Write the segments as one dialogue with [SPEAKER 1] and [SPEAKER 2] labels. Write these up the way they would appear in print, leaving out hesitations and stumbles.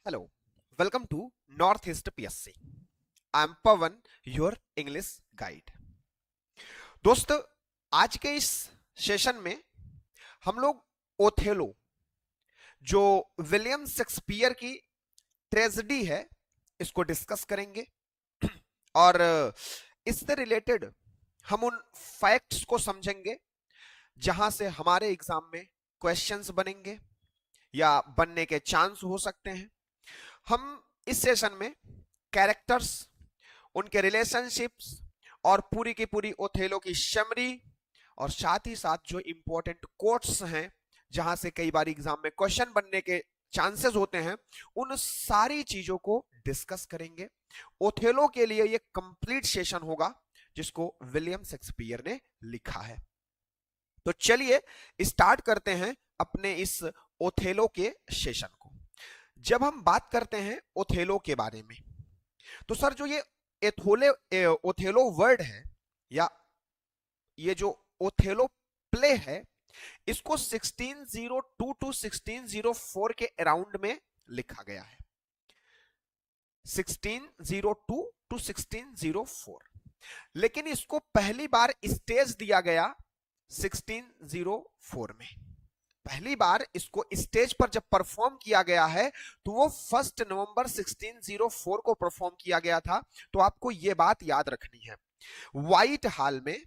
[SPEAKER 1] Hello, welcome to Northeast PSC. I am Pavan, your English guide. दोस्त, आज के इस सेशन में हम लोग ओथेलो, जो विलियम शेक्सपियर की ट्रेजेडी है, इसको डिस्कस करेंगे और इससे रिलेटेड हम उन फैक्ट्स को समझेंगे जहां से हमारे एग्जाम में क्वेश्चंस बनेंगे या बनने के चांस हो सकते हैं। हम इस सेशन में कैरेक्टर्स, उनके रिलेशनशिप्स और पूरी की पूरी ओथेलो की समरी और साथ ही साथ जो इंपॉर्टेंट कोट्स हैं जहां से कई बार एग्जाम में क्वेश्चन बनने के चांसेस होते हैं, उन सारी चीजों को डिस्कस करेंगे। ओथेलो के लिए ये कंप्लीट सेशन होगा जिसको विलियम शेक्सपियर ने लिखा है। तो चलिए स्टार्ट करते हैं अपने इस ओथेलो के सेशन को। जब हम बात करते हैं ओथेलो के बारे में, तो सर जो ये ओथेलो वर्ड है या ये जो ओथेलो प्ले है, इसको 1602 टू 1604 के अराउंड में लिखा गया है। 1602 टू 1604, लेकिन इसको पहली बार स्टेज दिया गया 1604 में। पहली बार इसको स्टेज पर जब परफॉर्म किया गया है तो वो 1 नवंबर 1604 को परफॉर्म किया गया था। तो आपको ये बात याद रखनी है, व्हाइट हॉल में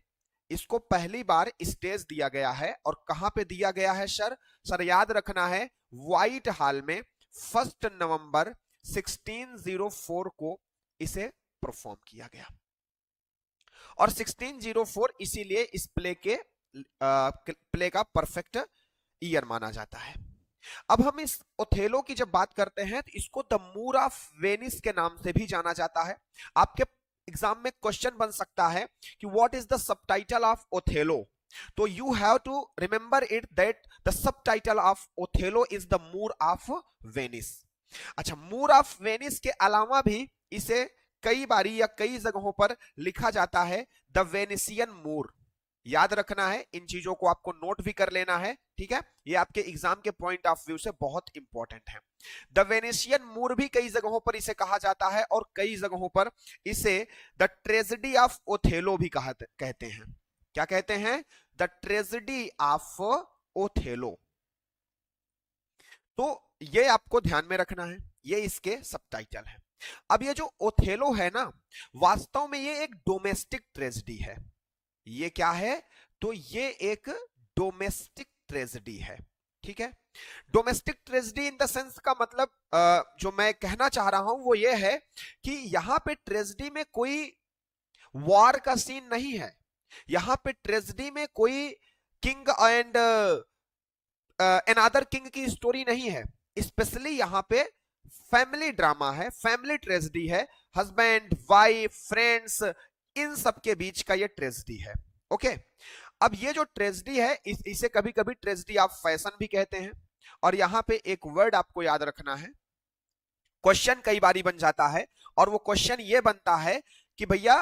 [SPEAKER 1] इसको पहली बार स्टेज दिया गया है। और कहां पे दिया गया है सर? सर याद रखना है, व्हाइट हॉल में 1 नवंबर 1604 को इसे परफॉर्म किया गया। और 1604 इसीलिए इस प्ले का परफेक्ट ईयर माना जाता है। अब हम इस ओथेलो की जब बात करते हैं तो इसको द मूर ऑफ वेनिस के नाम से भी जाना जाता है। आपके एग्जाम में क्वेश्चन बन सकता है कि what is the subtitle of Othello, तो you have to remember it that the subtitle of Othello is the Moor of Venice. अच्छा, मूर ऑफ वेनिस के अलावा भी इसे कई बारी या कई जगहों पर लिखा जाता है द वेनिसियन मूर। याद रखना है, इन चीजों को आपको नोट भी कर लेना है, ठीक है? ये आपके एग्जाम के पॉइंट ऑफ व्यू से बहुत इंपॉर्टेंट है। द वेनेशियन मूर भी कई जगहों पर इसे कहा जाता है और कई जगहों पर इसे द ट्रेजेडी ऑफ ओथेलो भी कहते हैं। क्या कहते हैं? The tragedy of Othello. तो ये आपको ध्यान में रखना है, ये इसके सबटाइटल है। अब ये जो ओथेलो है ना, वास्तव में ये एक डोमेस्टिक ट्रेजेडी है। ये क्या है? तो ये एक डोमेस्टिक ट्रेजेडी है, ठीक है? Domestic tragedy in the sense का मतलब जो मैं कहना चाह रहा हूं वो ये है कि यहां पे ट्रेजेडी में कोई वॉर का सीन नहीं है। यहां पे ट्रेजेडी में कोई किंग एंड अनदर किंग की स्टोरी नहीं है। स्पेशली यहां पे फैमिली ड्रामा है, फैमिली ट्रेजेडी है। हस्बैंड, वाइफ, फ्रेंड्स, इन सब के बीच का ये ट्रेजेडी है। ओके, अब ये जो ट्रेजेडी है इसे कभी कभी ट्रेजेडी ऑफ फैशन भी कहते हैं। और यहां पे एक वर्ड आपको याद रखना है, क्वेश्चन कई बारी बन जाता है और वो क्वेश्चन ये बनता है कि भैया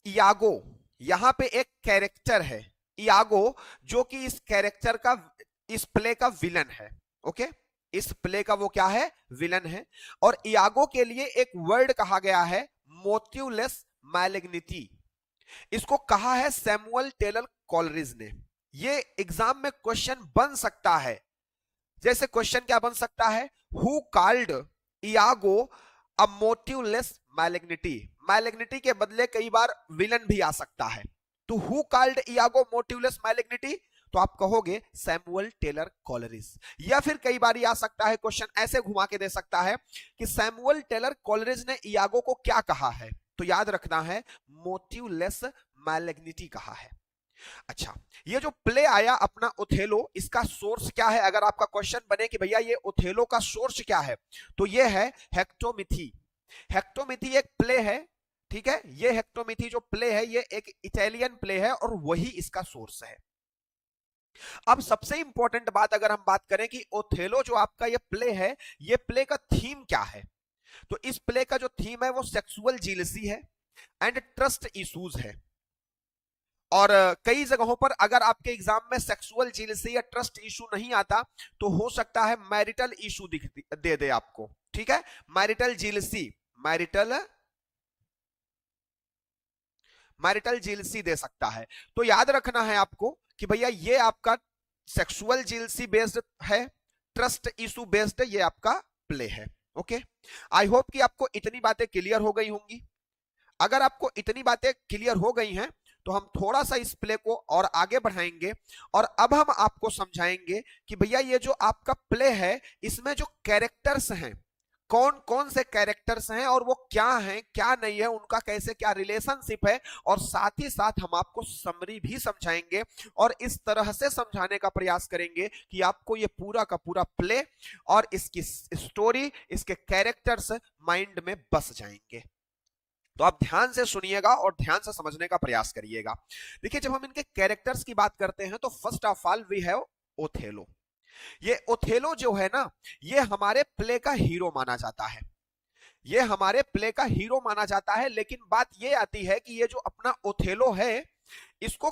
[SPEAKER 1] इयागो, यहां पे एक कैरेक्टर है इयागो, जो कि इस कैरेक्टर का, इस प्ले का विलन है। ओके, इस प्ले का वो क्या है? विलन है। और इयागो के लिए एक वर्ड कहा गया है मोटिवलेस मैलिग्निटी। इसको कहा है सैमुअल टेलर कॉलरिज ने। ये एग्जाम में क्वेश्चन बन सकता है। जैसे क्वेश्चन क्या बन सकता है? हु कॉल्ड इयागो अ मोटिवलेस मैलिग्निटी। मैलिग्निटी के बदले कई बार विलन भी आ सकता है। तो हु कॉल्ड इयागो मोटिवलेस मैलिग्निटी, तो आप कहोगे सैमुअल टेलर कॉलरिज। या फिर कई बार आ सकता है, क्वेश्चन ऐसे घुमा के दे सकता है कि सैमुअल टेलर कॉलरिज ने इयागो को क्या कहा है, तो याद रखना है मोटिवलेस मैलिग्निटी कहा है। अच्छा, ये जो प्ले आया अपना ओथेलो, इसका सोर्स क्या है? अगर आपका क्वेश्चन बने कि भैया ये ओथेलो का सोर्स क्या है, तो ये है हेक्टोमिथी। हेक्टोमिथी एक प्ले है, ठीक है? ये हेक्टोमिथी जो प्ले है ये एक इटालियन प्ले है और वही इसका सोर्स है। अब सबसे इंपॉर्टेंट बात अगर हम बात करें कि ओथेलो जो आपका ये प्ले है, ये प्ले का थीम क्या है, तो इस प्ले का जो थीम है वो सेक्सुअल जीलसी है एंड ट्रस्ट इश्यूज है। और कई जगहों पर अगर आपके एग्जाम में सेक्सुअल जेलसी या ट्रस्ट इशू नहीं आता तो हो सकता है मैरिटल इशू दे दे आपको, ठीक है। मैरिटल जेलसी, मैरिटल जेलसी दे सकता है। तो याद रखना है आपको कि भैया ये आपका सेक्सुअल जेलसी बेस्ड है, ट्रस्ट इशू बेस्ड ये आपका प्ले है। ओके, आई होप कि आपको इतनी बातें क्लियर हो गई होंगी। अगर आपको इतनी बातें क्लियर हो गई हैं तो हम थोड़ा सा इस प्ले को और आगे बढ़ाएंगे और अब हम आपको समझाएंगे कि भैया ये जो आपका प्ले है इसमें जो कैरेक्टर्स हैं, कौन कौन से कैरेक्टर्स हैं और वो क्या हैं क्या नहीं है, उनका कैसे क्या रिलेशनशिप है, और साथ ही साथ हम आपको समरी भी समझाएंगे और इस तरह से समझाने का प्रयास करेंगे कि आपको ये पूरा का पूरा प्ले और इसकी स्टोरी, इसके कैरेक्टर्स माइंड में बस जाएंगे। तो आप ध्यान से सुनिएगा और ध्यान से समझने का प्रयास करिएगा। देखिए, जब हम इनके कैरेक्टर्स की बात करते हैं तो first of all we have Othello. ये ओथेलो जो है ना, ये हमारे प्ले का हीरो माना जाता है, ये हमारे प्ले का हीरो माना जाता है। लेकिन बात ये आती है कि ये जो अपना ओथेलो है इसको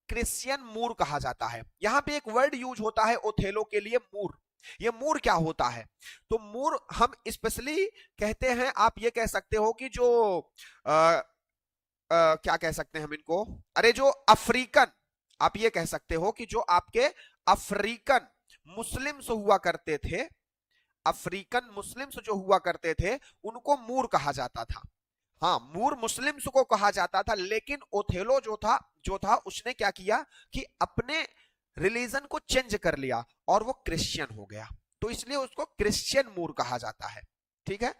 [SPEAKER 1] क्रिश्चियन मूर कहा जाता है। यहां पे एक वर्ड यूज होता है ओथेलो के लिए, मूर। ये मूर क्या होता है? तो मूर हम स्पेशली कहते हैं, आप ये कह सकते हो कि जो क्या कह सकते हैं हम इनको, अरे जो अफ्रीकन, आप ये कह सकते हो कि जो आपके अफ्रीकन मुस्लिम्स हुआ करते थे, अफ्रीकन मुस्लिम्स जो हुआ करते थे उनको मूर कहा जाता था। हाँ, मूर मुस्लिम्स को कहा जाता था, लेकिन ओथेलो जो था उसने क्या किया कि अपने रिलीजन को चेंज कर लिया और वो क्रिश्चियन हो गया, तो इसलिए उसको क्रिश्चियन मूर कहा जाता है। ठीक है,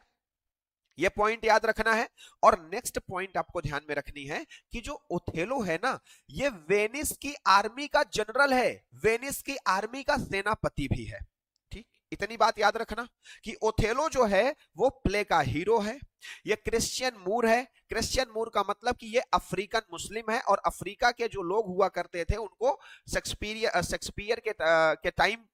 [SPEAKER 1] ये पॉइंट याद रखना है। और नेक्स्ट पॉइंट आपको ध्यान में रखनी है कि जो ओथेलो है ना, ये वेनिस की आर्मी का जनरल है, वेनिस की आर्मी का सेनापति भी है। ठीक, इतनी बात याद रखना कि ओथेलो जो है वो प्ले का हीरो है, ये क्रिश्चियन मूर है। क्रिश्चियन मूर का मतलब कि ये अफ्रीकन मुस्लिम है और अफ्रीका के जो लोग हुआ करते थे उनको शेक्सपियर के टाइम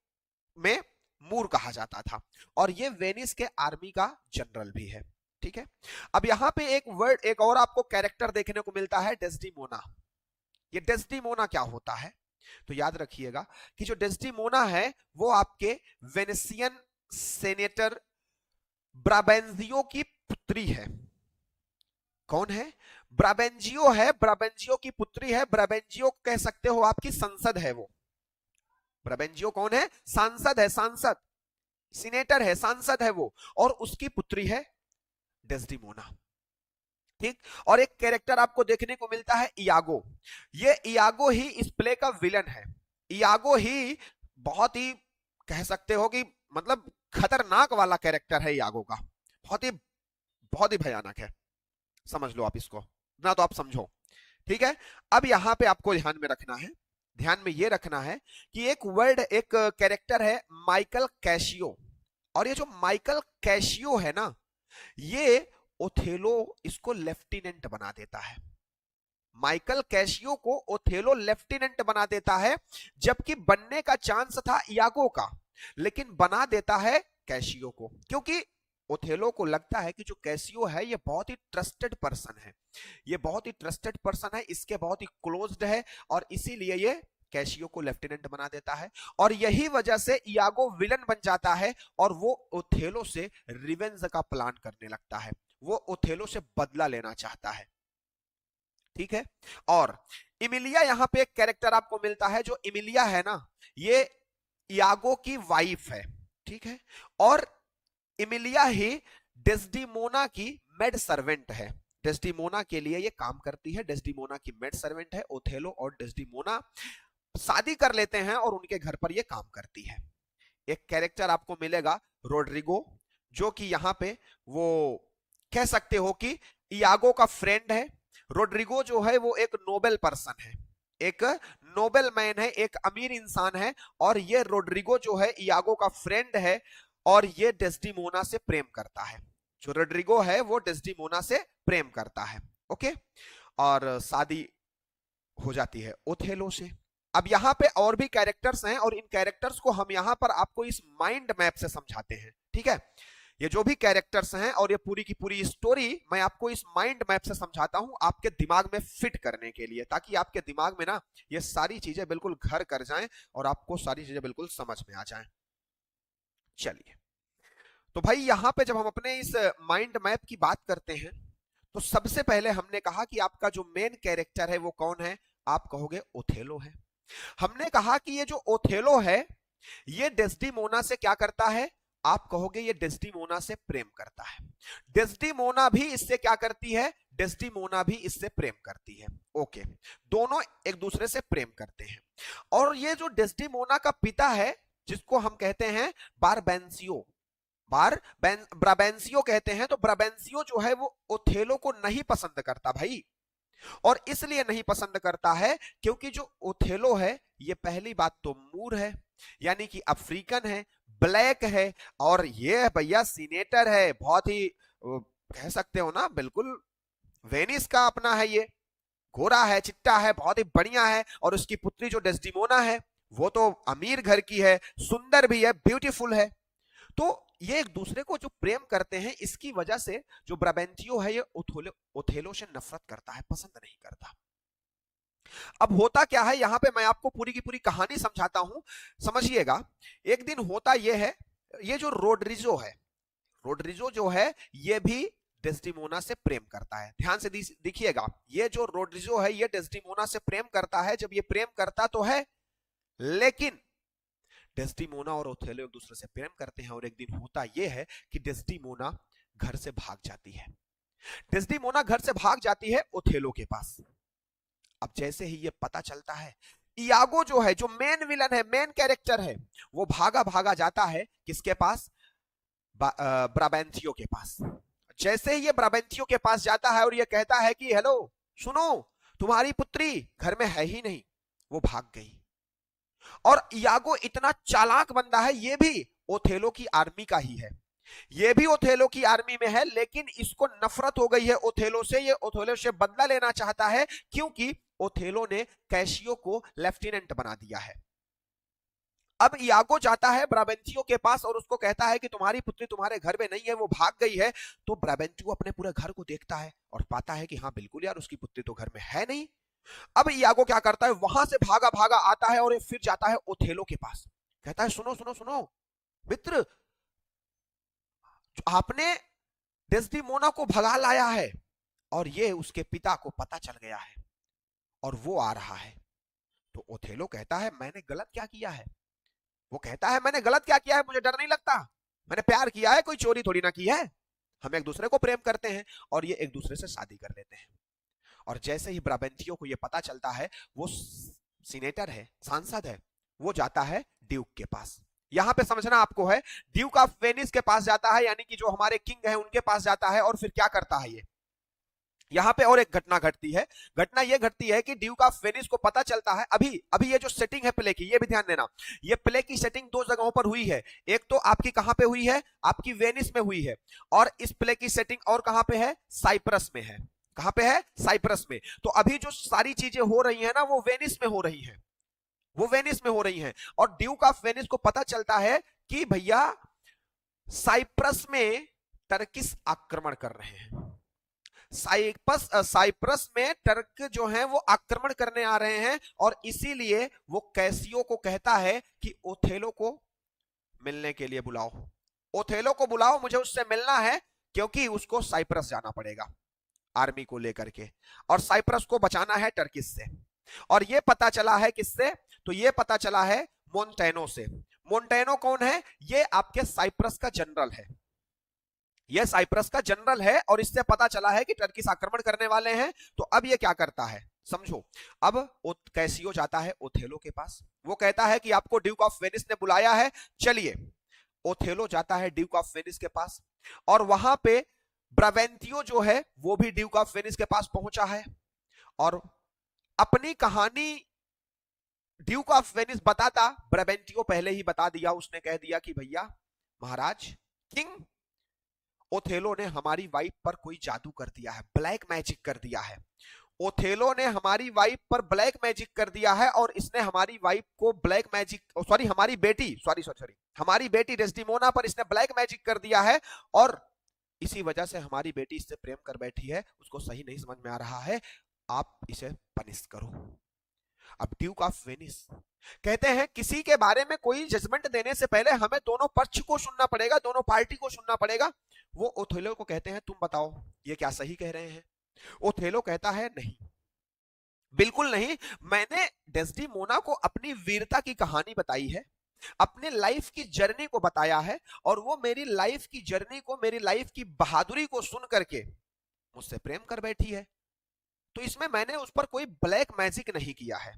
[SPEAKER 1] में मूर कहा जाता था, और ये वेनिस के आर्मी का जनरल भी है। ठीक है, अब यहां पे एक और आपको कैरेक्टर देखने को मिलता है, डेस्डिमोना। ये डेस्डिमोना क्या होता है? तो याद रखिएगा कि जो डेस्डिमोना है वो आपके वेनेसियन सेनेटर ब्राबेंजियो की पुत्री है। कौन है? ब्राबेंजियो है, ब्राबेंजियो की पुत्री है। ब्राबेंजियो कह सकते हो आपकी संसद है वो। ब्राबेंजियो कौन है? सांसद है, सांसद, सीनेटर है, सांसद है वो, और उसकी पुत्री है डेस्डिमोना। ठीक, और एक कैरेक्टर आपको देखने को मिलता है इयागो। ये इयागो ही इस प्ले का विलन है। इयागो ही बहुत ही कह सकते हो कि मतलब खतरनाक वाला कैरेक्टर है इयागो का, बहुत ही भयानक है, समझ लो आप इसको ना, तो आप समझो। ठीक है, अब यहां पे आपको ध्यान में रखना है, ध्यान में ये रखना है कि एक कैरेक्टर है माइकल कैशियो, और ये जो माइकल कैशियो है ना, ये ओथेलो इसको लेफ्टिनेंट बना देता है। माइकल कैशियो को ओथेलो लेफ्टिनेंट बना देता है, जबकि बनने का चांस था इयागो का, लेकिन बना देता है कैशियो को, क्योंकि ओथेलो को लगता है कि जो कैशियो है ये बहुत ही ट्रस्टेड पर्सन है, ये बहुत ही ट्रस्टेड पर्सन है, इसके बहुत ही क्लोज्ड है, और इसीलिए ये कैशियो को लेफ्टिनेंट बना देता है। और यही वजह से इयागो विलन बन जाता है और वो ओथेलो से रिवेंज का प्लान करने लगता है, वो ओथेलो से बदला लेना चाहता है। ठीक है, और इमिलिया यहां पे एक कैरेक्टर आपको मिलता है, जो इमिलिया है ना, ये इयागो की वाइफ है। ठीक है, और इमिलिया ही डेस्डिमोना की मेड सर्वेंट है, डेस्डिमोना के लिए ये काम करती है, डेस्डिमोना की मेड सर्वेंट है। ओथेलो और डेस्डिमोना शादी कर लेते हैं और उनके घर पर ये काम करती है। एक कैरेक्टर आपको मिलेगा रोड्रिगो, जो कि यहां पे वो कह सकते हो कि इयागो का फ्रेंड है। रोड्रिगो जो है वो एक नोबेल पर्सन है, एक नोबेल मैन है, एक अमीर इंसान है, और ये रोड्रिगो जो है इयागो का फ्रेंड है, और ये डेस्डिमोना से प्रेम करता है। जो रोड्रिगो है वो डेस्डिमोना से प्रेम करता है। ओके, और शादी हो जाती है ओथेलो से। अब यहां पे और भी कैरेक्टर्स हैं, और इन कैरेक्टर्स को हम यहां पर आपको इस माइंड मैप से समझाते हैं। ठीक है, ये जो भी कैरेक्टर्स हैं और ये पूरी की पूरी स्टोरी मैं आपको इस माइंड मैप से समझाता हूं आपके दिमाग में फिट करने के लिए, ताकि आपके दिमाग में ना ये सारी चीजें बिल्कुल घर कर जाएं और आपको सारी चीजें बिल्कुल समझ में आ जाएं। चलिए, तो भाई यहां पे जब हम अपने इस माइंड मैप की बात करते हैं तो सबसे पहले हमने कहा कि आपका जो मेन कैरेक्टर है वो कौन है, आप कहोगे ओथेलो है। हमने कहा कि ये जो ओथेलो है ये डेस्डीमोना से क्या करता है, आप कहोगे ये डेस्डीमोना से प्रेम करता है। डेस्डीमोना भी इससे क्या करती है, डेस्डीमोना भी इससे प्रेम करती है। ओके, दोनों एक दूसरे से प्रेम करते हैं। और ये जो डेस्डीमोना का पिता है जिसको हम कहते हैं बारबेंसियो, ब्राबेंसियो कहते हैं, तो ब्राबेंसियो जो है वो ओथेलो को नहीं पसंद करता भाई। और इसलिए नहीं पसंद करता है क्योंकि जो ओथेलो है ये पहली बात तो मूर है, यानी कि अफ्रीकन है, ब्लैक है, और ये भैया सीनेटर है, बहुत ही कह सकते हो ना बिल्कुल वेनिस का अपना है, ये गोरा है, चिट्टा है, बहुत ही बढ़िया है। और उसकी पुत्री जो डेस्डिमोना है वो तो अमीर घर की है, सुंदर भी है, ब्यूटीफुल है। तो ये एक दूसरे को जो प्रेम करते हैं इसकी वजह से जो ब्राबेंटियो है ये ओथेलो से नफरत करता है, पसंद नहीं करता। अब होता क्या है, यहां पे मैं आपको पूरी की पूरी कहानी समझाता हूं, समझिएगा। एक दिन होता यह है, ये जो रोड्रिजो है, रोड्रिजो जो है ये भी डेस्डिमोना से प्रेम करता है। ध्यान से देखिएगा, ये जो रोड्रिजो है ये डेस्डिमोना से प्रेम करता है। जब ये प्रेम करता तो है, लेकिन डेस्डिमोना और ओथेलो एक दूसरे से प्रेम करते हैं। और एक दिन होता यह है कि डेस्डिमोना घर से भाग जाती है। डेस्डिमोना घर से भाग जाती है ओथेलो के पास। अब जैसे ही ये पता चलता है, इयागो जो है, जो मेन विलन है, मेन कैरेक्टर है, वो भागा भागा जाता है किसके पास, ब्राबेंथियो के पास। जैसे ही ये ब्राबेंथियो के पास जाता है और ये कहता है कि हेलो सुनो, तुम्हारी पुत्री घर में है ही नहीं, वो भाग गई। और इयागो इतना चालाक बंदा है, ये भी ओथेलो की आर्मी का ही है, ये भी ओथेलो की आर्मी में है, लेकिन इसको नफरत हो गई है ओथेलो से। ये ओथेलो से बदला लेना चाहता है क्योंकि ओथेलो ने कैशियो को लेफ्टिनेंट बना दिया है। अब इयागो जाता है ब्राबेंटियो के पास और उसको कहता है कि तुम्हारी पुत्री तुम्हारे घर में नहीं है, वो भाग गई है। तो ब्राबेंटियो अपने पूरे घर को देखता है और पाता है कि हाँ बिल्कुल यार, उसकी पुत्री तो घर में है नहीं। अब इयागो क्या करता है, वहां से भागा भागा आता है और फिर जाता है ओथेलो के पास, कहता है सुनो सुनो सुनो मित्र, आपने डेस्डिमोना को भगा लाया है और ये उसके पिता को पता चल गया है और वो आ रहा है। तो ओथेलो कहता है मैंने गलत क्या किया है, वो कहता है मैंने गलत क्या किया है, मुझे डर नहीं लगता, मैंने प्यार किया है, कोई चोरी थोड़ी ना की है, हम एक दूसरे को प्रेम करते हैं। और ये एक दूसरे से शादी कर लेते हैं। और जैसे ही ब्राबेंटियो को ये पता चलता है, वो सीनेटर है, सांसद है, वो जाता है ड्यूक के पास। यहां पे समझना आपको है, ड्यूक ऑफ वेनिस के पास जाता है, यानी कि जो हमारे किंग है उनके पास जाता है। और फिर क्या करता है, ये यहां पे और एक घटना घटती है। घटना ये घटती है कि ड्यूक ऑफ वेनिस को पता चलता है, अभी अभी ये जो सेटिंग है प्ले की, ये भी ध्यान देना, ये प्ले की सेटिंग दो जगहों पर हुई है। एक तो आपकी कहां पे हुई है, आपकी वेनिस में हुई है, और इस प्ले की सेटिंग और कहां पे है, साइप्रस में है। कहां पे है, साइप्रस में। तो अभी जो सारी चीजें हो रही है ना, वो वेनिस में हो रही है, वो वेनिस में हो रही हैं। और ड्यूक ऑफ वेनिस को पता चलता है कि भैया साइप्रस में टर्किस आक्रमण कर रहे हैं, साइप्रस में टर्क जो हैं वो आक्रमण करने आ रहे हैं। और इसीलिए वो कैसियो को कहता है कि ओथेलो को मिलने के लिए बुलाओ, ओथेलो को बुलाओ, मुझे उससे मिलना है, क्योंकि उसको साइप्रस जाना पड़ेगा आर्मी को लेकर के, और साइप्रस को बचाना है टर्किस से। और ये पता चला है किससे, तो ये पता चला है मोन्टेनो से। मोन्टेनो कौन है, ये आपके साइप्रस का जनरल है, ये साइप्रस का जनरल है। और इससे पता चला है कि टर्किस आक्रमण करने वाले हैं। तो अब ये क्या करता है, समझो, अब कैसियो जाता है ओथेलो के पास, वो कहता है कि आपको ड्यूक ऑफ वेनिस ने बुलाया है, चलिए। ओथेलो जाता है ड्यूक ऑफ वेनिस के पास, और वहां पे ब्रावेंटियो जो है वो भी ड्यूक ऑफ वेनिस के पास पहुंचा है, और अपनी कहानी ड्यूक ऑफ वेनिस बताता, ब्रावेंटियो पहले ही बता दिया, उसने कह दिया कि भैया महाराज किंग, ओथेलो ने हमारी वाइफ पर कोई जादू कर दिया है, ब्लैक मैजिक कर दिया है, ओथेलो ने हमारी वाइफ पर ब्लैक मैजिक कर दिया है और इसने हमारी वाइफ को ब्लैक मैजिक, सॉरी हमारी बेटी, सॉरी हमारी बेटी डेस्डिमोना पर इसने ब्लैक मैजिक कर दिया है और इसी वजह से हमारी बेटी इससे प्रेम कर बैठी है। उसको सही नहीं समझ में आ रहा है, आप इसे पनिश करो। अब ड्यूक ऑफ वेनिस कहते हैं किसी के बारे में कोई जजमेंट देने से पहले हमें दोनों पक्ष को सुनना पड़ेगा, दोनों पार्टी को सुनना पड़ेगा। वो ओथेलो को कहते हैं तुम बताओ ये क्या सही कह रहे हैं। ओथेलो कहता है नहीं, बिल्कुल नहीं, मैंने डेस्डिमोना को अपनी वीरता की कहानी बताई है, अपने लाइफ की जर्नी को बताया है और वो मेरी लाइफ की जर्नी को, मेरी लाइफ की बहादुरी को सुन करके मुझसे प्रेम कर बैठी है, तो इसमें मैंने उस पर कोई ब्लैक मैजिक नहीं किया है।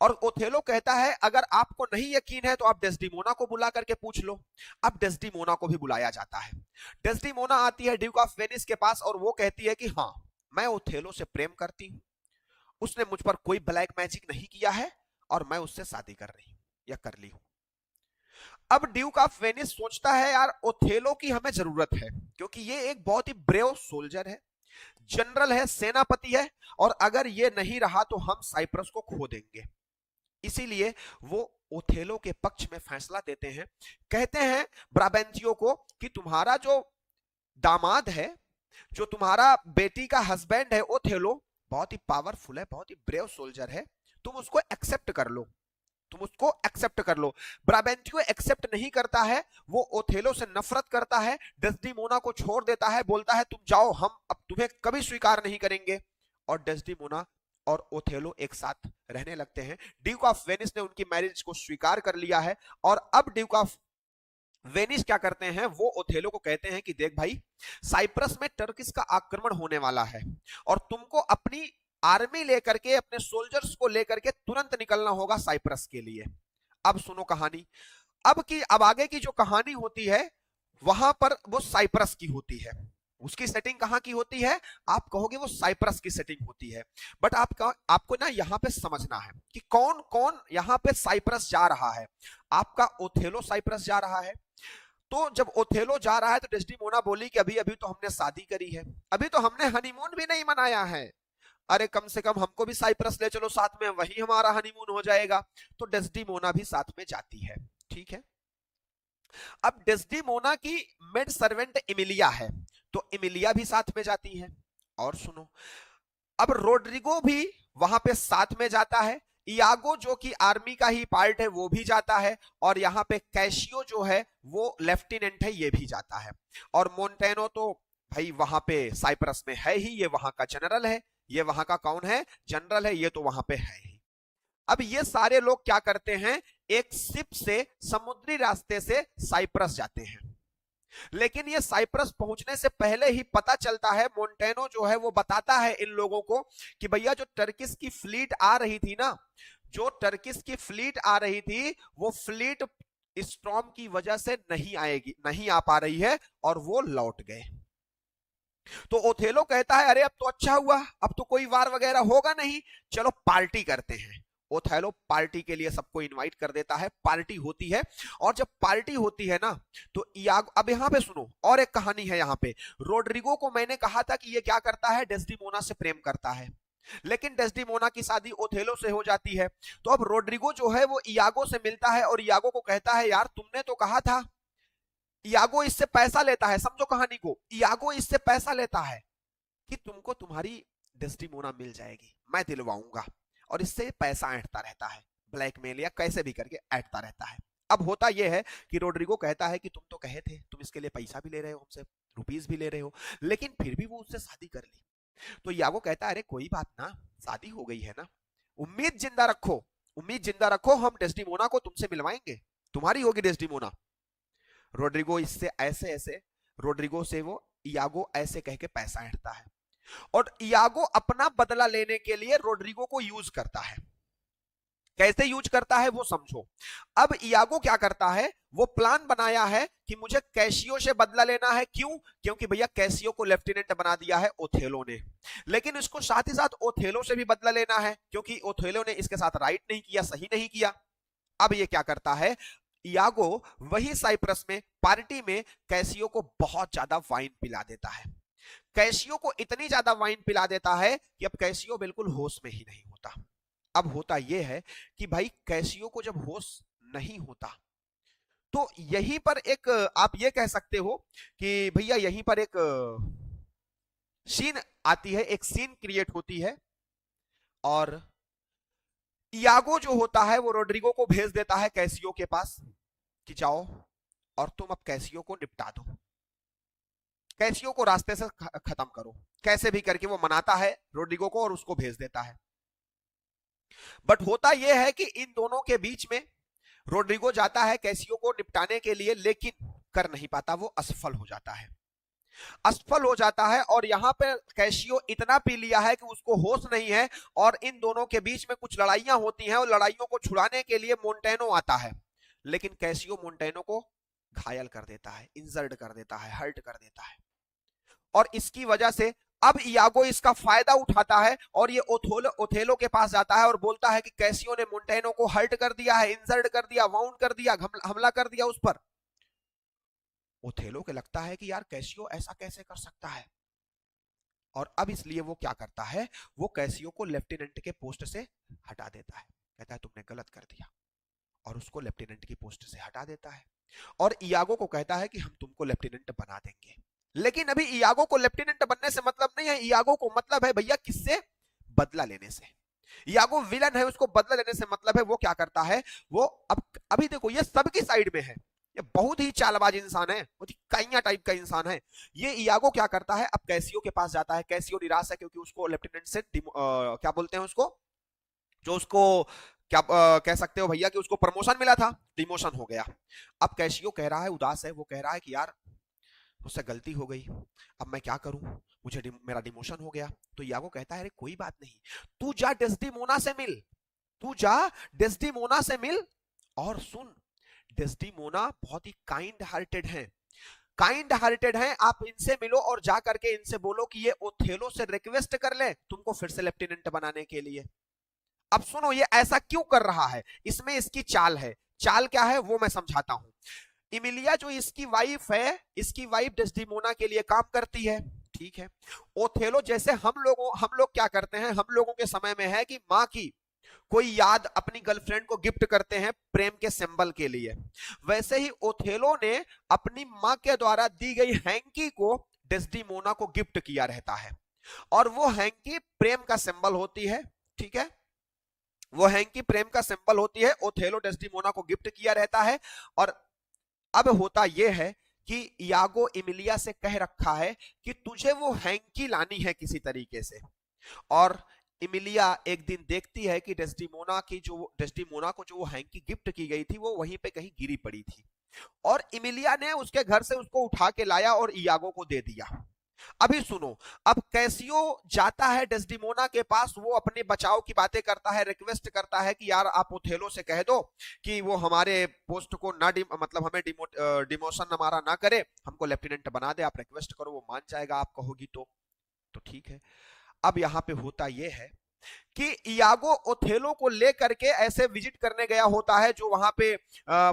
[SPEAKER 1] और ओथेलो कहता है अगर आपको नहीं यकीन है तो आप डेस्डिमोना को बुला करके पूछ लो। अब डेस्डिमोना को भी बुलाया जाता है। डेस्डिमोना आती है ड्यूक ऑफ वेनिस के पास और वो कहती है कि हाँ मैं ओथेलो से प्रेम करती हूं, उसने मुझ पर कोई ब्लैक मैजिक नहीं किया है और मैं उससे शादी कर रही हूं या कर ली हूं। अब ड्यूक ऑफ वेनिस सोचता है यार ओथेलो की हमें जरूरत है, क्योंकि ये एक बहुत ही ब्रेव सोल्जर है, जनरल है, सेनापति है, और अगर ये नहीं रहा तो हम साइप्रस को खो देंगे। इसीलिए वो ओथेलो के पक्ष में फैसला देते हैं। कहते हैं ब्राबेंतियो को कि तुम्हारा जो दामाद है, जो तुम्हारा बेटी का हस्बैंड है ओथेलो, बहुत ही पावरफुल है, बहुत ही ब्रेव सोल्जर है, तुम उसको एक्सेप्ट कर लो, तुम उसको एक्सेप्ट कर लो। ब्राबेंतियो एक्सेप्ट नहीं करता है, वो ओथेलो से नफरत करता है, डेस्डिमोना को छोड़ देता है, बोलता है तुम जाओ, हम अब तुम्हें कभी स्वीकार नहीं करेंगे। और डेस्डिमोना और ओथेलो एक साथ रहने लगते हैं। ड्यूक ऑफ वेनिस ने उनकी मैरिज को स्वीकार कर लिया है और अब ड्यूक ऑफ वेनिस क्या करते हैं, वो ओथेलो को कहते हैं कि देख भाई, साइप्रस में टर्किस का आक्रमण होने वाला है और तुमको अपनी आर्मी लेकर के, अपने सोल्जर्स को लेकर के तुरंत निकलना होगा साइप्रस के लिए। अब सुनो कहानी, अब आगे की जो कहानी होती है वहां पर वो साइप्रस की होती है। उसकी सेटिंग कहां की होती है, आप कहोगे वो साइप्रस की सेटिंग होती है, बट आपको ना यहां पे समझना है कि कौन कौन यहां पे साइप्रस जा रहा है। आपका ओथेलो साइप्रस जा रहा है, तो जब ओथेलो जा रहा है तो डेस्डिमोना बोली कि अभी अभी तो हमने शादी करी है, अभी तो हमने हनीमून भी नहीं मनाया है, अरे कम से कम हमको भी साइप्रस ले चलो साथ में, वही हमारा हनीमून हो जाएगा। तो डेस्डिमोना भी साथ में जाती है, ठीक है। अब डेस्डिमोना की मेड सर्वेंट इमिलिया है, तो इमिलिया भी साथ में जाती है। और सुनो, अब रोड्रिगो भी वहां पे साथ में जाता है, इयागो जो कि आर्मी का ही पार्ट है वो भी जाता है, और यहाँ पे कैशियो जो है वो लेफ्टिनेंट है, ये भी जाता है। और मोंटेनो तो भाई वहां पे साइप्रस में है ही, ये वहां का जनरल है, ये वहां का कौन है, जनरल है, ये तो वहां पे है ही। अब ये सारे लोग क्या करते हैं, एक शिप से, समुद्री रास्ते से साइप्रस जाते हैं। लेकिन ये साइप्रस पहुंचने से पहले ही पता चलता है, मोंटेनो जो है वो बताता है इन लोगों को कि भैया जो टर्किस की फ्लीट आ रही थी ना, जो टर्किस की फ्लीट आ रही थी, वो फ्लीट स्टॉर्म की वजह से नहीं आएगी, नहीं आ पा रही है, और वो लौट गए। तो ओथेलो कहता है अरे अब तो अच्छा हुआ, अब तो कोई वार वगैरह होगा नहीं, चलो पार्टी करते हैं। ओथेलो पार्टी के लिए सबको इनवाइट कर देता है, पार्टी होती है, और जब पार्टी होती है ना तो इयागो, अब यहां पे सुनो और एक कहानी है यहाँ पे। रोड्रिगो को मैंने कहा था कि ये क्या करता है, डेस्डिमोना से प्रेम करता है, लेकिन डेस्डिमोना की शादी ओथेलो से हो जाती है। तो अब रोड्रिगो जो है वो इयागो से मिलता है और इयागो को कहता है यार तुमने तो कहा था, इयागो इससे पैसा लेता है, समझो कहानी को, इयागो इससे पैसा लेता है कि तुमको तुम्हारी डेस्डिमोना मिल जाएगी, मैं दिलवाऊंगा, और इससे पैसा ऐंठता रहता है, ब्लैकमेल या कैसे भी करके ऐंठता रहता है। अब होता यह है कि रोड्रिगो कहता है कि तुम तो कहे थे, तुम इसके लिए पैसा भी ले रहे हो हमसे, रुपीस भी ले रहे हो, लेकिन फिर भी वो उससे शादी कर ली। तो इयागो कहता है अरे कोई बात ना, शादी हो गई है ना, उम्मीद जिंदा रखो, उम्मीद जिंदा रखो, हम डेस्डिमोना को तुमसे मिलवाएंगे, तुम्हारी होगी डेस्डिमोना। रोड्रिगो इससे ऐसे ऐसे, रोड्रिगो से वो इयागो ऐसे कह के पैसा ऐंठता है, और इयागो अपना बदला लेने के लिए रोड्रिगो को यूज करता है। कैसे यूज करता है वो समझो। अब इयागो क्या करता है, वो प्लान बनाया है कि मुझे कैशियो से बदला लेना है, क्यों, क्योंकि भैया कैशियो को लेफ्टिनेंट बना दिया है ओथेलो ने, लेकिन इसको साथ ही साथ ओथेलो से भी बदला लेना है, क्योंकि ओथेलो ने इसके साथ राइट नहीं किया, सही नहीं किया। अब ये क्या करता है, इयागो वही साइप्रस में पार्टी में कैसियो को बहुत ज्यादा वाइन पिला देता है। कैसियो को इतनी ज्यादा वाइन पिला देता है कि अब कैसियो बिल्कुल होश में ही नहीं होता। अब होता यह है कि भाई कैसियो को जब होश नहीं होता तो यहीं पर एक आप ये कह सकते हो कि भैया यहीं पर एक सीन आती है, एक सीन क्रिएट होती है और इयागो जो होता है वो रोड्रिगो को भेज देता है कैसियो के पास कि जाओ और तुम अब कैसियो को निपटा दो, कैसियो को रास्ते से खत्म करो। कैसे भी करके वो मनाता है रोड्रिगो को और उसको भेज देता है। बट होता यह है कि इन दोनों के बीच में रोड्रिगो जाता है कैसियो को निपटाने के लिए, लेकिन कर नहीं पाता, वो असफल हो जाता है। असफल हो जाता है और यहां पे कैसियो इतना पी लिया है कि उसको होश नहीं है और इन दोनों के बीच में कुछ लड़ाइयां होती हैं और लड़ाइयों को छुड़ाने के लिए मोंटेनो आता है, लेकिन कैसियो मोंटेनो को घायल कर देता है, इंजर्ड कर देता है, हर्ट कर देता है। और इसकी वजह से अब इयागो इसका फायदा उठाता है और ये ओथेलो के पास जाता है और बोलता है कि कैसियो ने मोंटेनो को हर्ट कर दिया है, इंजर्ड कर दिया, वाउंड कर दिया, हमला कर दिया उस पर। ओथेलो के लगता है कि यार कैसियो ऐसा कैसे कर सकता है, और अब इसलिए वो क्या करता है, वो कैसियो को लेफ्टिनेंट के पोस्ट से हटा देता है। कहता है तुमने गलत कर दिया, और उसको लेफ्टिनेंट की पोस्ट से हटा देता है और इयागो को कहता है कि हम तुमको लेफ्टिनेंट बना देंगे। लेकिन अभी इयागो को लेफ्टिनेंट बनने से मतलब नहीं है, इयागो को मतलब है भैया किससे, बदला लेने से। इयागो विलन है, उसको बदला लेने से मतलब है। वो क्या करता है, वो अब अभी देखो ये सबकी साइड में है, ये बहुत ही चालबाज इंसान है, बहुत ही काइया टाइप का इंसान है। ये इयागो क्या करता है, अब कैसियो के पास जाता है। कैसियो निराश है क्योंकि उसको लेफ्टिनेंट से क्या बोलते हैं उसको, जो उसको क्या कह सकते हो भैया कि उसको प्रमोशन मिला था, डिमोशन हो गया। अब कैसियो कह रहा है, उदास है, वो कह रहा है कि यार मुझसे गलती हो गई, अब मैं क्या करूं, मुझे मेरा डिमोशन हो गया। तो इयागो कहता है अरे कोई बात नहीं, तू जा डेस्डिमोना से मिल, तू जा डेस्डिमोना से मिल, और सुन डेस्डिमोना बहुत ही काइंड हार्टेड हैं, काइंड हार्टेड हैं, आप इनसे मिलो और जा करके इनसे बोलो कि ये ओथेलो से रिक्वेस्ट कर ले तुमको फिर से लेफ्टिनेंट बनाने के लिए। अब सुनो ये ऐसा क्यों कर रहा है, इसमें इसकी चाल है। चाल क्या है वो मैं समझाता हूं। इमिलिया जो इसकी वाइफ है, इसकी वाइफ डेस्डिमोना के लिए काम करती है, ठीक है। ओथेलो जैसे हम लोग क्या करते हैं, हम लोगों के समय में है कि माँ की कोई याद अपनी गर्लफ्रेंड को गिफ्ट करते हैं प्रेम के सिंबल के लिए, वैसे ही ओथेलो ने अपनी माँ के द्वारा दी गई हैंकी को डेस्डिमोना को गिफ्ट किया रहता है, और वो हैंकी प्रेम का सिंबल होती है, ठीक है। वो हैंकी प्रेम का सिंबल होती है, ओथेलो डेस्डिमोना को गिफ्ट किया रहता है। और अब होता यह है कि इयागो इमिलिया से कह रखा है कि तुझे वो हैंकी लानी है किसी तरीके से, और इमिलिया एक दिन देखती है कि डेस्डिमोना को जो वो हैंकी गिफ्ट की गई थी वो वहीं पे कहीं गिरी पड़ी थी, और इमिलिया ने उसके घर से उसको उठा के लाया और इयागो को दे दिया। अभी सुनो, अब कैसियो जाता है डेस्डिमोना के पास, वो अपने बचाव की बातें करता है, रिक्वेस्ट करता है कि यार आप ओथेलो से कह दो कि वो हमारे पोस्ट को ना मतलब हमें डिमोशन हमारा ना करे, हमको लेफ्टिनेंट बना दे, आप रिक्वेस्ट करो, वो मान जाएगा आप कहोगी तो ठीक है। अब यहां पे होता यह है कि इयागो ओथेलो को लेकर के ऐसे विजिट करने गया होता है जो वहां पे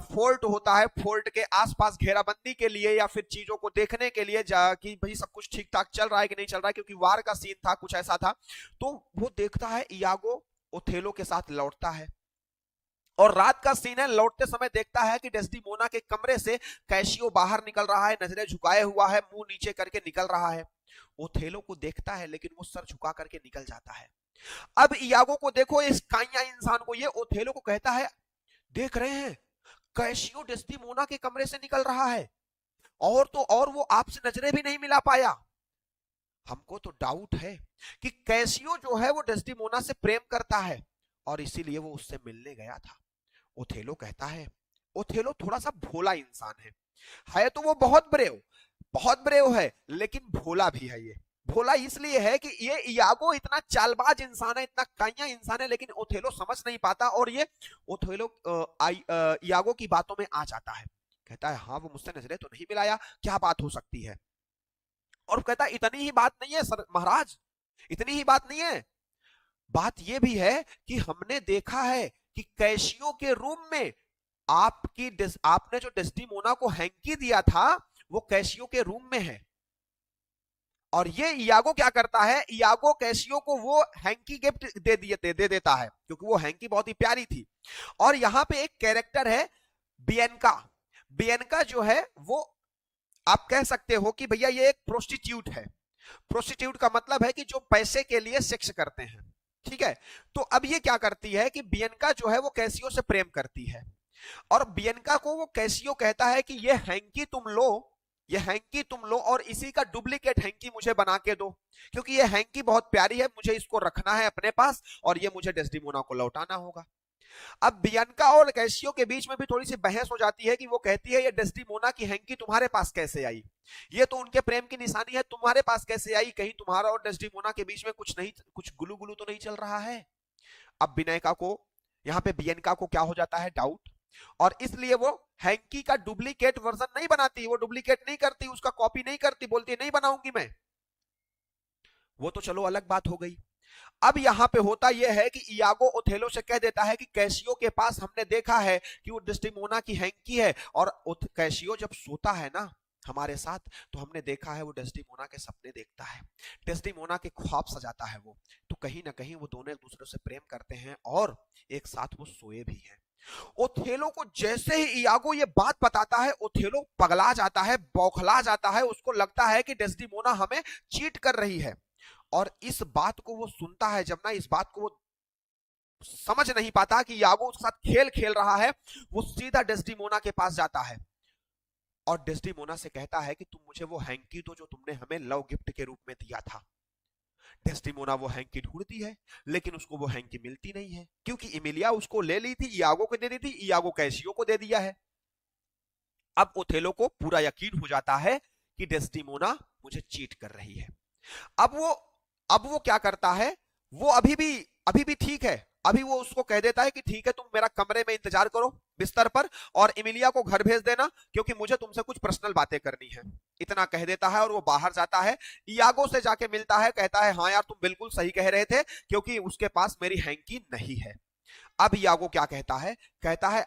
[SPEAKER 1] फोर्ट होता है, फोर्ट के आसपास घेराबंदी के लिए या फिर चीजों को देखने के लिए कि भाई सब कुछ ठीक ठाक चल रहा है कि नहीं चल रहा है, क्योंकि वार का सीन था, कुछ ऐसा था। तो वो देखता है इयागो ओथेलो के साथ लौटता है, और रात का सीन है, लौटते समय देखता है कि डेस्डिमोना के कमरे से कैसियो बाहर निकल रहा है, नजरें झुकाए हुआ है, मुंह नीचे करके निकल रहा है। ओथेलो को देखता है लेकिन वो सर झुका करके निकल जाता है। अब इयागो को देखो, इस काइया इंसान को, ये ओथेलो को कहता है देख रहे हैं कैसियो डेस्डिमोना के कमरे से निकल रहा है, और तो और वो आपसे नजरें भी नहीं मिला पाया, हमको तो डाउट है कि कैसियो जो है वो डेस्डिमोना से प्रेम करता है और इसीलिए वो उससे मिलने गया था। ओथेलो कहता है, ओथेलो थोड़ा सा भोला इंसान है तो वो बहुत ब्रेव है, लेकिन भोला भी है। ये भोला इसलिए है कि ये इयागो इतना चालबाज इंसान है, इतना काइया इंसान है, लेकिन ओथेलो समझ नहीं पाता, और ये ओथेलो इयागो की बातों में आ जाता है। कहता है हाँ वो मुझसे नजरें तो नहीं मिलाया, क्या बात हो सकती है। और कहता है इतनी ही बात नहीं है सर महाराज, इतनी ही बात नहीं है, बात यह भी है कि हमने देखा है कि कैसियो के रूम में आपने जो डेस्डिमोना को हैंकी दिया था वो कैसियो के रूम में है, और ये इयागो क्या करता है, इयागो कैसियो को वो हैंकी गिफ्ट दे देता है, क्योंकि वो हैंकी बहुत ही प्यारी थी। और यहां पे एक कैरेक्टर है बियनका। बियनका जो है वो आप कह सकते हो कि भैया ये एक प्रोस्टिट्यूट है। प्रोस्टिट्यूट का मतलब है कि जो पैसे के लिए सेक्स करते हैं, ठीक है। तो अब ये क्या करती है कि बियनका जो है वो कैसियो से प्रेम करती है, और बियनका को वो कैसियो कहता है कि ये हैंकी तुम लो, ये हैंकी तुम लो और इसी का डुप्लीकेट हैंकी मुझे बना के दो, क्योंकि ये हैंकी बहुत प्यारी है, मुझे इसको रखना है अपने पास और ये मुझे डेस्टिमोना को लौटाना होगा। अब बियनका और कैसियो के बीच में भी थोड़ी सी बहस हो जाती है कि वो कहती है ये डेस्टिमोना की हैंकी तुम्हारे पास कैसे आई, ये तो उनके प्रेम की निशानी है, तुम्हारे पास कैसे आई, कहीं तुम्हारा और डेस्टिमोना के बीच में कुछ गुलू गुलू तो नहीं चल रहा है। अब बियनका को यहाँ पे बियनका को क्या हो जाता है, डाउट, और इसलिए वो हैंकी का डुप्लीकेट वर्जन नहीं बनाती, वो डुप्लीकेट नहीं करती, उसका कॉपी नहीं करती, बोलती नहीं बनाऊंगी मैं। वो तो चलो अलग बात हो गई। अब यहां पे होता यह है कि इयागो ओथेलो से कह देता है कि कैसियो के पास हमने देखा है कि वो डेस्टिमोना की हैंकी है, और कैसियो जब सोता है ना हमारे साथ, तो हमने देखा है वो डेस्टिमोना के सपने देखता है, डेस्टिमोना के ख्वाब सजाता है वो, तो कहीं ना कहीं वो दोनों एक दूसरे से प्रेम करते हैं और एक साथ वो सोए भी हैं। ओथेलो को जैसे ही इयागो ये बात बताता है, ओथेलो पगला जाता है, बौखला जाता है, उसको लगता है कि डेस्टिमोना हमें चीट कर रही है। और इस बात को वो सुनता है, जब ना इस बात को वो समझ नहीं पाता कि इयागो उसके साथ खेल खेल रहा है, वो सीधा डेस्टिमोना के पास जाता है और डेस्टिमोना से कहता है कि तुम मुझे वो हैंकी दो जो तुमने हमें लव गिफ्ट के रूप में दिया था। डेस्टिमोना वो हैंकी ढूंढती है, लेकिन उसको वो हैंकी मिलती नहीं है, क्योंकि इमिलिया उसको ले ली थी, इयागो को दे दी थी, इयागो कैसियो को दे दिया है। अब ओथेलो को पूरा यकीन हो जाता है कि डेस्टिमोना मुझे चीट कर रही है। अब वो क्या करता है, वो अभी भी ठीक है, अभी वो उसको कह देता है कि ठीक है तुम मेरा कमरे में इंतजार करो बिस्तर पर, और इमिलिया को घर भेज देना क्योंकि मुझे तुमसे कुछ पर्सनल बातें करनी है। इतना कह देता है और वो बाहर जाता है, इयागो से जाके मिलता है, कहता है हाँ यार तुम बिल्कुल सही कह रहे थे, क्योंकि उसके पास मेरी हैंकी नहीं है। अब इयागो क्या कहता है, कहता है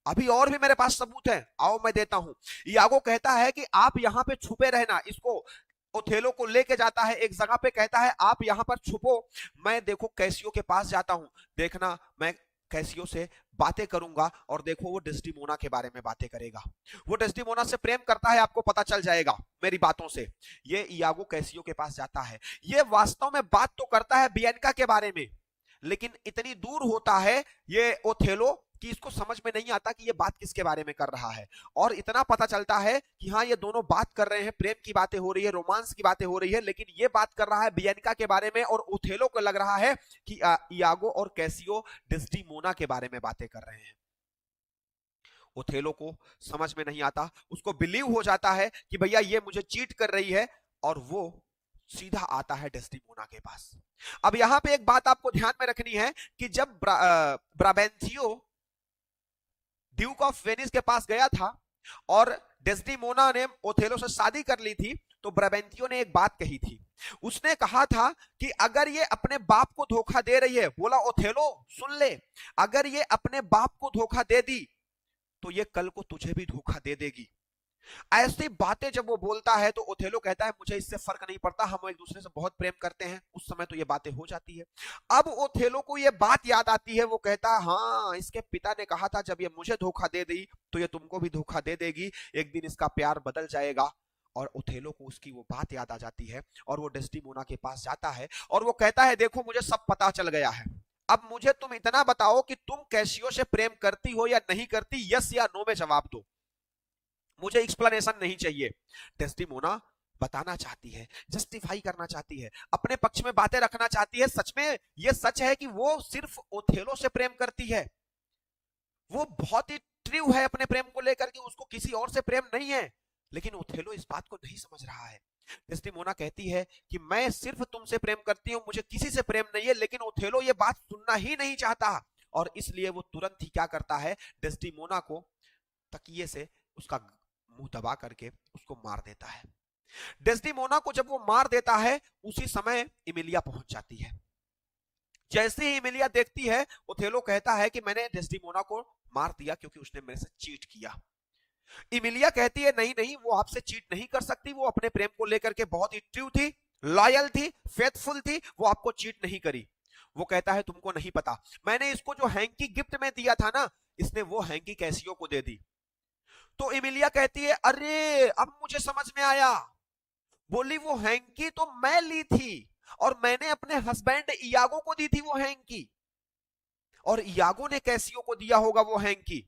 [SPEAKER 1] अभी और भी मेरे पास सबूत है, आओ मैं देता हूं। इयागो कहता है कि आप यहां पे छुपे रहना, इसको ओथेलो को लेके जाता है एक जगह पे, कहता है आप यहां पर छुपो, मैं देखो कैसियो के पास जाता हूं, देखना मैं कैसियो से बातें करूंगा और देखो वो डेस्टिमोना के बारे में बातें करेगा, वो डेस्टिमोना से प्रेम करता है, आपको पता चल जाएगा मेरी बातों से। ये इयागो कैसियो के पास जाता है, ये वास्तव में बात तो करता है बियनका के बारे में, लेकिन इतनी दूर होता है ये ओथेलो कि इसको समझ में नहीं आता कि ये बात किसके बारे में कर रहा है। और इतना पता चलता है कि हाँ ये दोनों बात कर रहे हैं, प्रेम की बातें हो रही है, रोमांस की बातें हो रही है, लेकिन ये बात कर रहा है बियनका के बारे में, और ओथेलो को लग रहा है कि इयागो और कैसियो डेस्टिमोना के बारे में बातें कर रहे हैं। ओथेलो को समझ में नहीं आता, उसको बिलीव हो जाता है कि भैया ये मुझे चीट कर रही है, और वो सीधा आता है डेस्टिमोना के पास। अब यहां पे एक बात आपको ध्यान में रखनी है कि जब ब्राबेंथियो ड्यूक ऑफ वेनिस के पास गया था और डेस्टिमोना ने ओथेलो से शादी कर ली थी, तो ब्राबेंथियो ने एक बात कही थी, उसने कहा था कि अगर ये अपने बाप को धोखा दे रही है, बोला ओथेलो सुन ले, अगर ये अपने बाप को धोखा दे दी तो ये कल को तुझे भी धोखा दे देगी। ऐसी बातें जब वो बोलता है तो ओथेलो कहता है मुझे इससे फर्क नहीं पड़ता, हम एक दूसरे से बहुत प्रेम करते हैं, उस समय तो ये बातें हो जाती है। अब ओथेलो को ये बात याद आती है, वो कहता है हाँ इसके पिता ने कहा था जब ये मुझे धोखा दे दी तो ये तुमको भी धोखा दे देगी, एक दिन इसका प्यार बदल जाएगा। और ओथेलो को उसकी वो बात याद आ जाती है और वो डेस्टिमोना के पास जाता है और वो कहता है देखो मुझे सब पता चल गया है, अब मुझे तुम इतना बताओ कि तुम कैसियो से प्रेम करती हो या नहीं करती, यस या नो में जवाब दो, मुझे एक्सप्लेनेशन नहीं चाहिए। डेस्टिमोना बताना चाहती है, जस्टिफाई करना चाहती है, अपने पक्ष में बातें रखना चाहती है, सच में ये सच है कि वो सिर्फ ओथेलो से प्रेम करती है, वो बहुत ही ट्रू है अपने प्रेम को लेकर के, उसको किसी और से प्रेम नहीं है, लेकिन ओथेलो इस बात को नहीं समझ रहा है। डेस्टिमोना कहती है कि मैं सिर्फ तुमसे प्रेम करती हूं, मुझे किसी से प्रेम नहीं है, लेकिन ओथेलो ये बात सुनना ही नहीं चाहता, और इसलिए वो तुरंत ही क्या करता है, डेस्टिमोना को तकिए से उसका मुंह दबा करके उसको मार देता है। डेस्टिमोना को जब वो मार देता है उसी समय इमिलिया पहुंच जाती है। जैसे ही इमिलिया देखती है, ओथेलो कहता है कि मैंने डेस्टिमोना को मार दिया क्योंकि उसने मेरे से चीट किया। इमिलिया कहती है नहीं नहीं, वो आपसे चीट नहीं कर सकती, वो अपने प्रेम को लेकर के बहुत ही ट्रू थी, लॉयल थी, फेथफुल थी, वो आपको चीट नहीं करी। वो कहता है तुमको नहीं पता, मैंने इसको जो हैंकी गिफ्ट में दिया था ना, इसने वो हैंकी कैसियो को दे दी। तो इमिलिया कहती है अरे अब मुझे समझ में आया, बोली वो हैंकी तो मैं ली थी और मैंने अपने हस्बैंड इयागो को दी थी वो हैंकी, और इयागो ने कैसियो को दिया होगा वो हैंकी।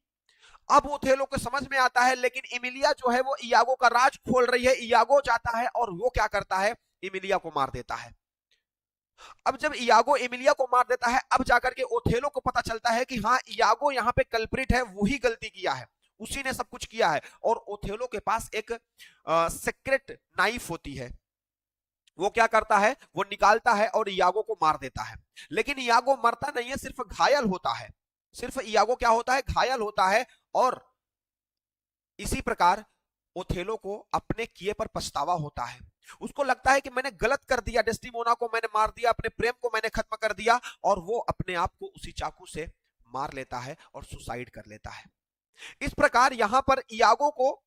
[SPEAKER 1] अब ओथेलो को समझ में आता है, लेकिन इमिलिया जो है वो इयागो का राज खोल रही है। इयागो जाता है और वो क्या करता है, इमिलिया को मार देता है। अब जब इयागो इमिलिया को मार देता है, अब जाकर के ओथेलो को पता चलता है कि हाँ इयागो यहाँ पे कल्प्रिट है, वही गलती किया है, उसी ने सब कुछ किया है। और ओथेलो के पास एक सीक्रेट नाइफ होती है, वो क्या करता है, वो निकालता है और इयागो को मार देता है। लेकिन इयागो मरता नहीं है, सिर्फ घायल होता है, सिर्फ इयागो क्या होता है, घायल होता है। और इसी प्रकार ओथेलो को अपने किए पर पछतावा होता है, उसको लगता है कि मैंने गलत कर दिया, डेस्टिमोना को मैंने मार दिया, अपने प्रेम को मैंने खत्म कर दिया, और वो अपने आप को उसी चाकू से मार लेता है और सुसाइड कर लेता है। इस प्रकार यहां पर इयागो को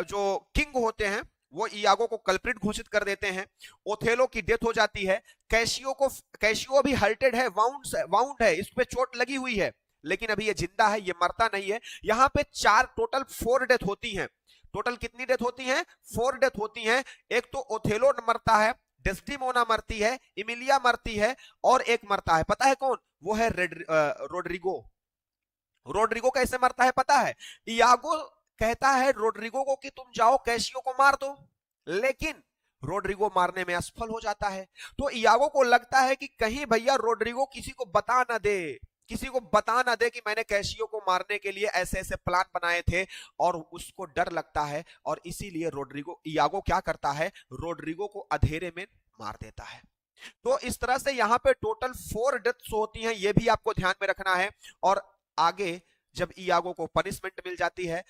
[SPEAKER 1] जो किंग होते हैं वो इयागो को कल्प्रिट घोषित कर देते हैं। ओथेलो की डेथ हो जाती है। कैशियो भी हर्टेड है, वाउंड है, इस पे चोट लगी हुई है, लेकिन अभी ये जिंदा है, ये मरता नहीं है। यहां पे टोटल 4 डेथ होती हैं। टोटल कितनी डेथ होती हैं, 4 डेथ होती हैं। एक तो ओथेलो मरता है, डेस्टिमोना मरती है, इमिलिया मरती है, और एक मरता है, पता है कौन, वो है रोड्रिगो। रोड्रिगो कैसे मरता है पता है, इयागो कहता है रोड्रिगो को कि तुम जाओ कैशियो को मार दो, लेकिन रोड्रिगो मारने में असफल हो जाता है। तो इयागो को लगता है कि कहीं भैया रोड्रिगो किसी को बता ना दे, किसी को बता ना दे कि मैंने कैशियो को मारने के लिए ऐसे ऐसे प्लान बनाए थे, और उसको डर लगता है, और इसीलिए इयागो क्या करता है, रोड्रिगो को अंधेरे में मार देता है। तो इस तरह से यहां पे टोटल 4 डेथ्स होती हैं, ये भी आपको ध्यान में रखना है। और आगे जब इयागो को पनिशमेंट मिल जाती है,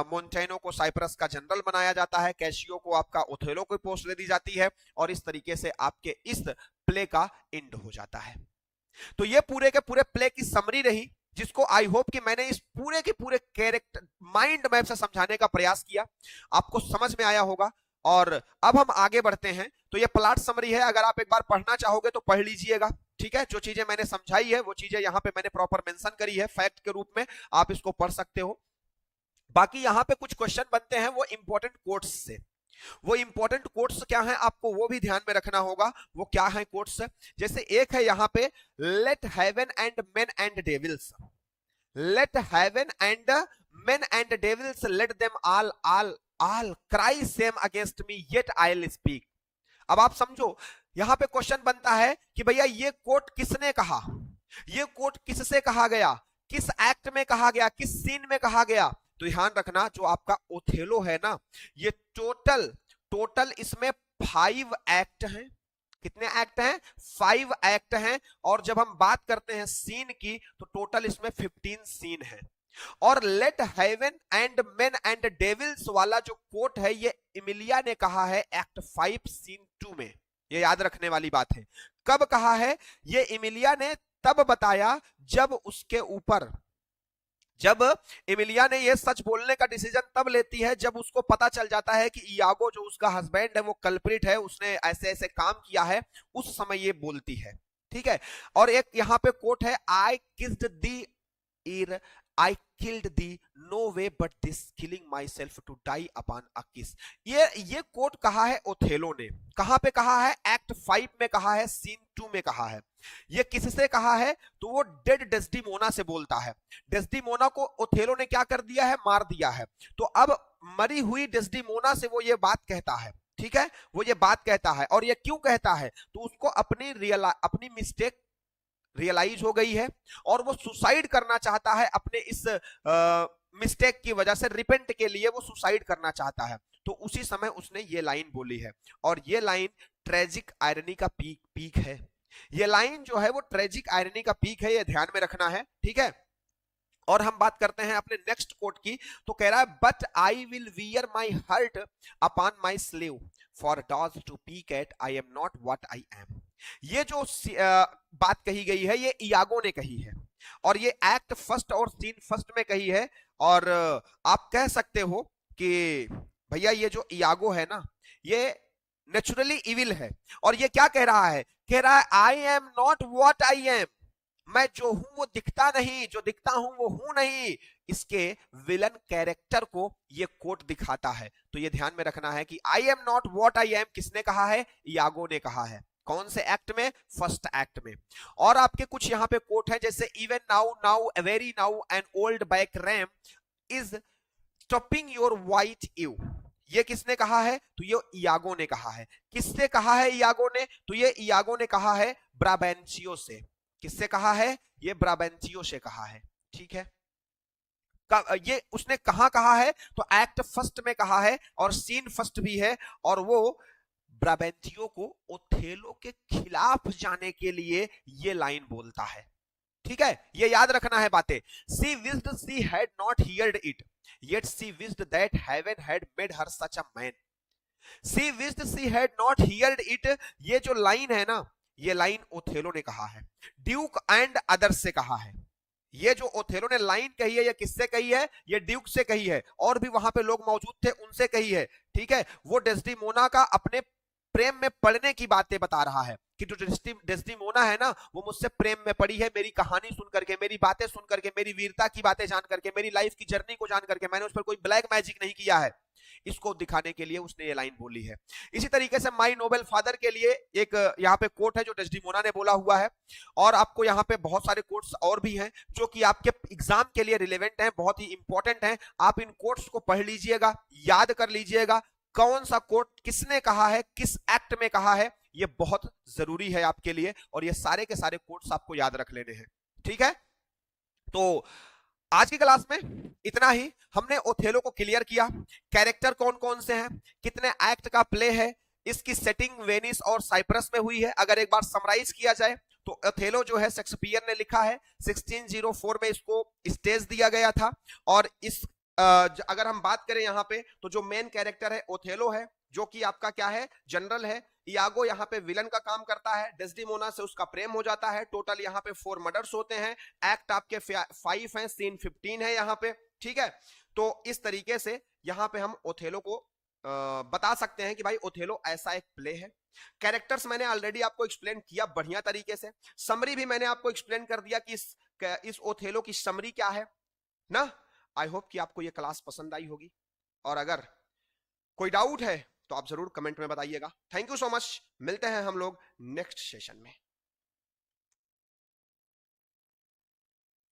[SPEAKER 1] मोन्टेनो को साइप्रस का जनरल बनाया जाता है, कैशियो को आपका ओथेलो की पोस्ट दे दी जाती है, और इस तरीके से आपके इस प्ले का एंड हो जाता है। तो ये पूरे के पूरे प्ले की समरी रही, जिसको आई होप कि मैंने इस पूरे के पूरे कैरेक्टर माइंड मैप से समझाने का प्रयास किया, आपको समझ में आया होगा। और अब हम आगे बढ़ते हैं। तो ये प्लॉट समरी है, अगर आप एक बार पढ़ना चाहोगे तो पढ़ लीजिएगा, ठीक है। जो चीजें मैंने समझाई है वो चीजें यहाँ पे मैंने प्रॉपर मेंशन करी है फैक्ट के रूप में, आप इसको पढ़ सकते हो। बाकी यहाँ पे कुछ क्वेश्चन बनते हैं वो इंपॉर्टेंट कोट्स से। वो इंपॉर्टेंट कोट्स क्या है आपको वो भी ध्यान में रखना होगा, वो क्या है कोट्स। जैसे एक है यहाँ पे, let heaven and men and devils, let heaven and men and devils, let them all cry same against me yet I'll speak। अब आप समझो, यहां पे क्वेश्चन बनता है कि भैया ये कोट किसने कहा, ये कोट किससे कहा गया, किस एक्ट में कहा गया, किस सीन में कहा गया। तो ध्यान रखना, जो आपका ओथेलो है ना, ये टोटल इसमें 5 एक्ट हैं। कितने एक्ट हैं, 5 एक्ट हैं। और जब हम बात करते हैं सीन की, तो टोटल इसमें 15 सीन है। और let heaven and men and devils वाला जो कोट है, ये इमिलिया ने कहा है एक्ट 5 सीन 2 में। ये याद रखने वाली बात है। कब कहा है, ये इमिलिया ने तब बताया जब उसके ऊपर, जब इमिलिया ने ये सच बोलने का डिसीजन तब लेती है जब उसको पता चल जाता है कि इयागो जो उसका हस्बैंड है वो कल्प्रिट है, उसने ऐसे ऐसे काम किया है, उस समय ये बोलती है, ठीक है। और एक यहाँ पे कोट है, आई किस्ड दी ईर, I killed thee, no way but this killing myself to die upon a kiss। ये कोट कहा है ओथेलो ने, कहां पे कहा है, एक्ट 5 में कहा है, सीन 2 में कहा है। ये किससे कहा है, तो वो डेड डेस्टिमोना से बोलता है। डेस्टिमोना को ओथेलो ने क्या कर दिया है, मार दिया है। तो अब मरी हुई डेस्टिमोना से वो ये बात कहता है, ठीक है, वो ये बात कहता है। और ये क्यों कहता है, तो उसको अपनी मिस्टेक रियलाइज हो गई है, और वो सुसाइड करना चाहता है अपने इस मिस्टेक की वजह से, रिपेंट के लिए वो सुसाइड करना चाहता है। तो उसी समय उसने ये लाइन बोली है, और ये लाइन ट्रेजिक आयरनी का पीक है। ये लाइन जो है वो ट्रेजिक आयरनी का पीक है, ये ध्यान में रखना है, ठीक है। और हम बात करते हैं अपने नेक्स्ट कोट की। तो कह रहा है, but I will wear my heart upon my sleeve for dogs to peck at, I am not what I am. ये जो बात कही गई है, ये इयागो ने कही है, और ये एक्ट 1 और सीन 1 में कही है। और आप कह सकते हो कि भैया ये जो इयागो है ना, ये नेचुरली इविल है, और ये क्या कह रहा है? कह रहा है आई am not what I M, मैं जो हूं वो दिखता नहीं, जो दिखता हूं वो हूं नहीं। इसके विलन कैरेक्टर को ये कोट दिखाता है। तो ये ध्यान में रखना है कि आई am not what I M किसने कहा है? इयागो ने कहा है। कौन से एक्ट में? फर्स्ट एक्ट में। और आपके कुछ यहां पे कोट है, जैसे even now now very now an old back RAM is stopping your white you, ये किसने कहा है? तो ये इयागो ने कहा है। किससे कहा है इयागो ने? तो ये इयागो ने कहा है ब्राबेंचियो से। किससे कहा है? ये ब्राबेंचियो से कहा है। ठीक है, ये उसने कहां कहा है? तो एक्ट फर्स्ट में कहा है, और सीन फर्स्ट भी है, और वो ब्राबेंचियो को ओथेलो के खिलाफ जाने के लिए ये लाइन बोलता है। ठीक है, ये याद रखना है बातें। She wished she had not heard it, yet she wished that heaven had made her such a man. She wished she had not heard it, ये जो लाइन है ना, ये लाइन ओथेलो ने कहा है, ड्यूक एंड अदर्स से कहा है। ये जो ओथेलो ने लाइन कही है, ये किससे कही है? ये ड्यूक से कही है, और भी वहां पे लोग मौजूद थे उनसे कही है। ठीक है, वो डेस्डिमोना का अपने प्रेम में पढ़ने की बातें बता रहा है कि जो डेस्टिमोना है ना, वो मुझसे प्रेम में पड़ी है, मेरी कहानी सुन करके, मेरी बातें सुन करके, मेरी वीरता की बातें जान करके, मेरी लाइफ की जर्नी को जान करके, मैंने उस पर कोई ब्लैक मैजिक नहीं किया है। इसको दिखाने के लिए उसने ये लाइन बोली है। इसी तरीके से माई नोबेल फादर के लिए एक यहाँ पे कोट है जो डेस्टिमोना ने बोला हुआ है। और आपको यहाँ पे बहुत सारे कोट्स और भी हैं जो कि आपके एग्जाम के लिए रिलेवेंट हैं, बहुत ही इंपॉर्टेंट हैं। आप इन कोट्स को पढ़ लीजिएगा, याद कर लीजिएगा, कौन सा कोट किसने कहा है, किस एक्ट में कहा है, ये बहुत जरूरी है आपके लिए। और ये सारे के सारे कोट्स आपको याद रख लेने हैं। ठीक है, तो आज की क्लास में इतना ही। हमने ओथेलो को क्लियर किया, कैरेक्टर कौन कौन से हैं, कितने एक्ट का प्ले है, इसकी सेटिंग वेनिस और साइप्रस में हुई है। अगर एक बार समराइज किया जाए तो ओथेलो जो है शेक्सपियर ने लिखा है, 1604 में इसको स्टेज दिया गया था। और इस अगर हम बात करें यहाँ पे, तो जो मेन कैरेक्टर है ओथेलो है, जो कि आपका क्या है? जनरल है। इयागो यहाँ पे विलन का काम करता है, डेस्डिमोना से उसका प्रेम हो जाता है। टोटल यहाँ पे 4 मर्डर्स होते हैं, एक्ट आपके 5 हैं, सीन 15 है यहाँ पे। ठीक है, तो इस तरीके से यहाँ पे हम ओथेलो को बता सकते हैं कि भाई ओथेलो ऐसा एक प्ले है। कैरेक्टर्स मैंने ऑलरेडी आपको एक्सप्लेन किया बढ़िया तरीके से। समरी भी मैंने आपको एक्सप्लेन कर दिया कि इस ओथेलो की समरी क्या है ना। आई होप कि आपको ये क्लास पसंद आई होगी, और अगर कोई डाउट है तो आप जरूर कमेंट में बताइएगा। थैंक यू सो मच, मिलते हैं हम लोग नेक्स्ट सेशन में।